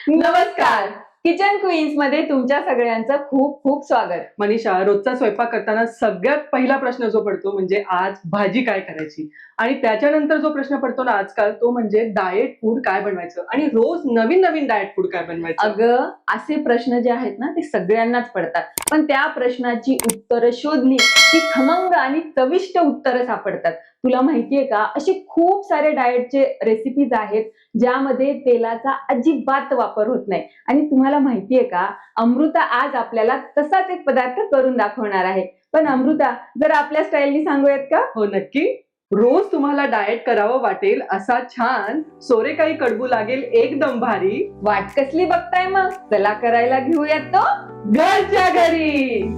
नमस्कार. Kitchen queens मध्ये तुमच्या सगळ्यांचं खूप खूप स्वागत. मनीषा, रोजचा स्वयंपाक करताना सगळ्यात पहिला प्रश्न जो पडतो म्हणजे आज भाजी काय करायची, आणि त्याच्यानंतर जो प्रश्न पडतो ना आजकाल तो म्हणजे डाएट फूड काय बनवायचं, आणि रोज नवीन नवीन डाएट फूड काय बनवायचं. अगं, असे प्रश्न जे आहेत ना ते सगळ्यांनाच पडतात, पण त्या प्रश्नाची उत्तरं शोधली की खमंग आणि चविष्ट उत्तरं सापडतात. तुला माहितीये का, अशी खूप सारे डाएटचे रेसिपीज आहेत ज्यामध्ये तेलाचा अजिबात वापर होत नाही. आणि तुम्हाला माहितीये का, अमृता आज आपल्याला तसाच एक पदार्थ करून दाखवणार आहे. पण अमृता, जर आपल्या स्टाईलनी सांगूयात का? हो नक्की. रोज तुम्हाला डाएट करावं वाटेल असा छान सोरेकाई कडबू लागेल एकदम भारी. वाट कसली बघताय मग, चला करायला घेऊयात तो घरच्या घरी.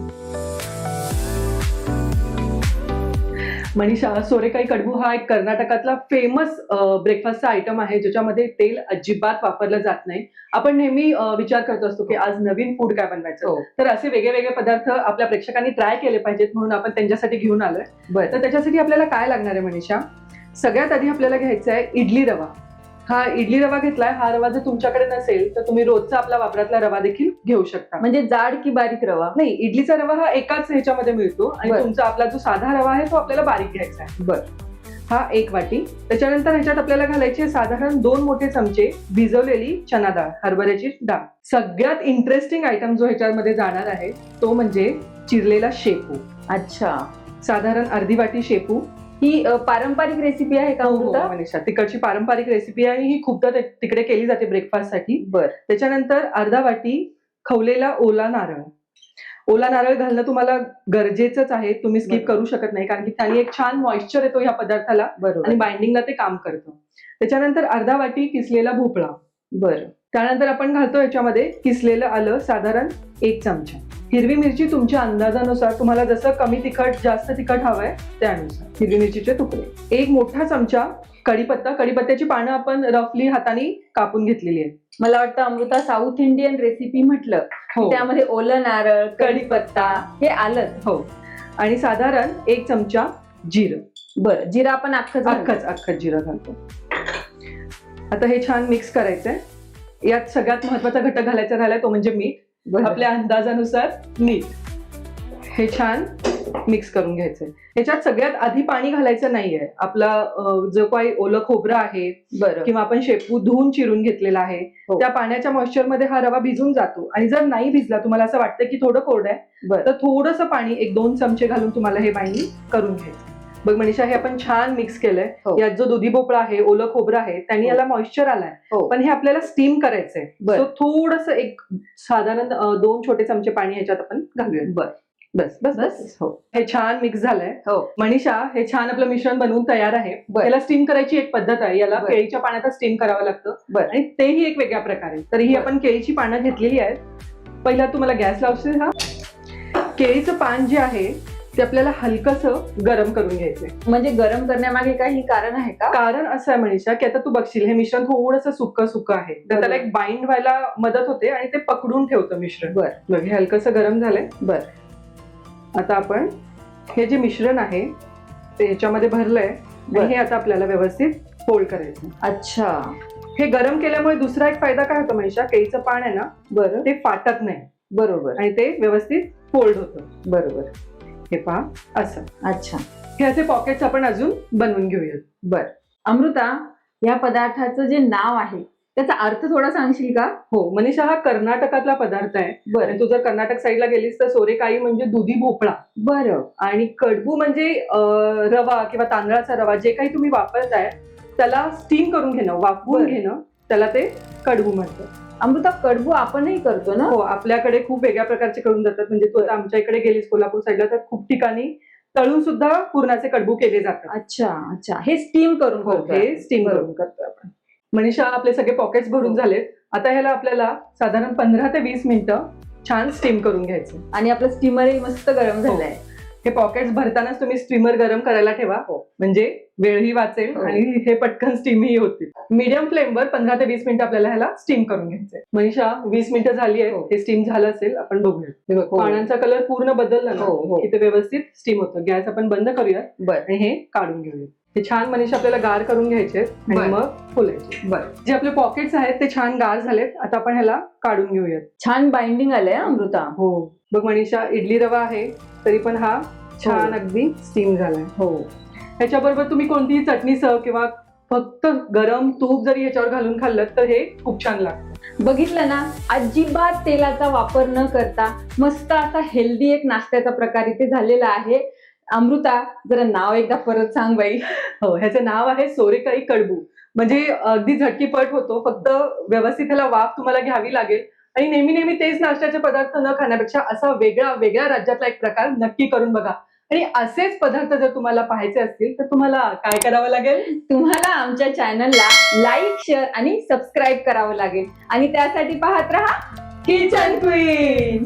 मनीषा, सोरेकाई कडबू हा एक कर्नाटकातला फेमस ब्रेकफास्टचा आयटम आहे ज्याच्यामध्ये तेल अजिबात वापरलं जात नाही. आपण नेहमी विचार करत असतो की आज नवीन फूड काय बनवायचं, तर असे वेगळे वेगळे पदार्थ आपल्या प्रेक्षकांनी ट्राय केले पाहिजेत म्हणून आपण त्यांच्यासाठी घेऊन आलोय. बरं. तर त्याच्यासाठी आपल्याला काय लागणार आहे मनीषा, सगळ्यात आधी आपल्याला घ्यायचा आहे इडली रवा. हा इडली रवा घेतलाय. हा रवा जर तुमच्याकडे नसेल तर तुम्ही रोजचा आपला वापरातला रवा देखील घेऊ शकता. म्हणजे जाड की बारीक रवा? नाही, इडलीचा रवा हा एकाच ह्याच्यामध्ये मिळतो आणि बरं. तुमचा आपला जो साधा रवा आहे तो आपल्याला बारीक घ्यायचा आहे. बरं. हा 1 वाटी. त्याच्यानंतर ह्याच्यात आपल्याला घालायचे साधारण 2 मोठे चमचे भिजवलेली चना डाळ, हरभऱ्याची डाळ. सगळ्यात इंटरेस्टिंग आयटम जो ह्याच्यामध्ये जाणार आहे तो म्हणजे चिरलेला शेपू. अच्छा, साधारण अर्धी वाटी शेपू. ही पारंपरिक रेसिपी आहे का अमृता? मनीषा, तिकडची पारंपरिक रेसिपी आहे ही, खूपदा तिकडे केली जाते ब्रेकफास्ट साठी. बर. त्याच्यानंतर अर्धा वाटी खवलेला ओला नारळ. ओला नारळ घालणं तुम्हाला गरजेचंच आहे, तुम्ही स्किप करू शकत नाही, कारण की त्याने एक छान मॉइश्चर येतो ह्या पदार्थाला आणि बाइंडिंगला ते काम करतं. त्याच्यानंतर अर्धा वाटी किसलेला भोपळा. बरं. त्यानंतर आपण घालतो याच्यामध्ये किसलेलं आलं, साधारण 1 चमचा. हिरवी मिरची तुमच्या अंदाजानुसार, तुम्हाला जसं कमी तिखट जास्त तिखट हवंय त्यानुसार हिरवी मिरचीचे तुकडे. 1 मोठा चमचा कढीपत्ता. कढीपत्त्याची पानं आपण रफली हाताने कापून घेतलेली आहेत. मला वाटतं अमृता, साऊथ इंडियन रेसिपी म्हटलं हो. त्यामध्ये ओलं नारळ, कढीपत्ता हे आलंच. हो. आणि साधारण 1 चमचा जिरं. बरं, जिरा आपण अख्खच जिरं घालतो. आता हे छान मिक्स करायचंय. यात सगळ्यात महत्वाचा घटक घालायचा राहिलाय तो म्हणजे मीठ. आपल्या अंदाजानुसार मीठ. हे छान मिक्स करून घ्यायचंय. ह्याच्यात सगळ्यात आधी पाणी घालायचं नाहीये. आपला जो काही ओलं खोबरं आहे किंवा आपण शेपू धुवून चिरून घेतलेला आहे, त्या पाण्याच्या मॉइश्चर मध्ये हा रवा भिजून जातो. आणि जर नाही भिजला, तुम्हाला असं वाटतं की थोडं कोरडं आहे, तर थोडंसं पाणी 1-2 चमचे घालून तुम्हाला हे बाइंडिंग करून घ्यायचं. बघ मनीषा, हे आपण छान मिक्स केलंय. यात जो दुधी भोपळा आहे, ओलं खोबरं आहे, त्यांनी याला मॉइश्चर आलाय. पण हे आपल्याला स्टीम करायचंय, सो थोडंसं एक साधारण 2 छोटे चमचे पाणी ह्याच्यात आपण घालूया. बस बस बस. हो, हे छान मिक्स झालंय. मनीषा, हे छान आपलं मिश्रण बनवून तयार आहे. याला स्टीम करायची एक पद्धत आहे. याला केळीच्या पाण्यात स्टीम करावं लागतं आणि तेही एक वेगळ्या प्रकारे. तर ही आपण केळीची पानं घेतलेली आहेत. पहिला तुम्हाला गॅस लावशील. हा केळीचं पान जे आहे ते आपल्याला हलकसं गरम करून घ्यायचंय. म्हणजे गरम करण्यामागे काही कारण आहे का? कारण असं आहे मनीषा, की आता तू बघशील हे मिश्रण थोडंसं सुक्क आहे, तर त्याला एक बाइंड व्हायला मदत होते आणि ते पकडून ठेवतं मिश्रण. बघ, हे हलकसं गरम झालंय. आता आपण हे जे मिश्रण आहे ते ह्याच्यामध्ये भरलंय आणि हे आता आपल्याला व्यवस्थित फोल्ड करायचं. अच्छा. हे गरम केल्यामुळे दुसरा एक फायदा काय होतो मनीषा, केळीचं पान आहे ना, ते फाटत नाही. बरोबर. आणि ते व्यवस्थित फोल्ड होतं. बरोबर. हे पहा असं. अच्छा. हे असे पॉकेट्स आपण अजून बनवून घेऊयात. बर. अमृता, या पदार्थाचं जे नाव आहे त्याचा अर्थ थोडा सांगशील का? हो मनीषा, हा कर्नाटकातला पदार्थ आहे. बरं, तू जर कर्नाटक साईडला गेलीस तर सोरेकाई म्हणजे दुधी भोपळा. बरं. आणि कडबू म्हणजे रवा किंवा तांदळाचा रवा जे काही तुम्ही वापरताय त्याला स्टीम करून घेणं, वाफवून घेणं, त्याला ते कडबू म्हणतात. अमृता, कडबू आपणही करतो ना? हो, आपल्याकडे खूप वेगळ्या प्रकारचे करून जातात. म्हणजे तू आता आमच्या इकडे गेलीस कोल्हापूर साईडला तर खूप ठिकाणी तळून सुद्धा पुरणाचे कडबू केले जातात. अच्छा अच्छा. हे स्टीम करून हे स्टीम करून करतो आपण. मनीषा, आपले सगळे पॉकेट्स भरून झालेत. आता ह्याला आपल्याला साधारण 15 ते 20 मिनिटं छान स्टीम करून घ्यायचं. आणि आपलं स्टीमरही मस्त गरम झालंय. हे पॉकेट्स भरतानाच तुम्ही स्टीमर गरम करायला ठेवा, म्हणजे वेळही वाचेल आणि हे पटकन स्टीमही होतील. मीडियम फ्लेमवर 15 ते 20 मिनिटं आपल्याला ह्याला स्टीम करून घ्यायचंय. मनीषा, 20 मिनिटं झाली आहे. हे स्टीम झालं असेल, आपण बघूया. पाण्याचा कलर पूर्ण बदलला ना की ते व्यवस्थित स्टीम होतं. गॅस आपण बंद करूया आणि हे काढून घेऊया. हे छान मनीषा आपल्याला गार करून घ्यायचे आणि बरं. मग फुलायचे. बरं. जे आपले पॉकेट्स आहेत ते छान गार झालेत. आता आपण ह्याला काढून घेऊयात. छान बाइंडिंग आलंय हं, अमृता. हो बघ मनीषा, इडली रवा आहे तरी पण हा छान हो. अगदी स्टीम झालाय. हो. ह्याच्याबरोबर तुम्ही कोणतीही चटणीसह किंवा फक्त गरम तूप जरी ह्याच्यावर घालून खाल्लं तर हे खूप छान लागतं. बघितलं ना, अजिबात तेलाचा वापर न करता मस्त असा हेल्दी एक नाश्त्याचा प्रकार इथे झालेला आहे. अमृता, जरा नाव एकदा परत सांग बाई. हो, ह्याचं नाव आहे सोरेकाई कडबू. म्हणजे अगदी झटकीपट होतो, फक्त व्यवस्थित ह्याला वाफ तुम्हाला घ्यावी लागेल आणि नेहमी नेहमी तेच नाश्त्याचे पदार्थ न खाण्यापेक्षा असा वेगळ्या राज्यातला एक प्रकार नक्की करून बघा. आणि असेच पदार्थ जर तुम्हाला पाहायचे असतील तर तुम्हाला काय करावं लागेल? तुम्हाला आमच्या चॅनलला लाईक, शेअर आणि सबस्क्राईब करावं लागेल आणि त्यासाठी पाहत राहा किचन क्वीन.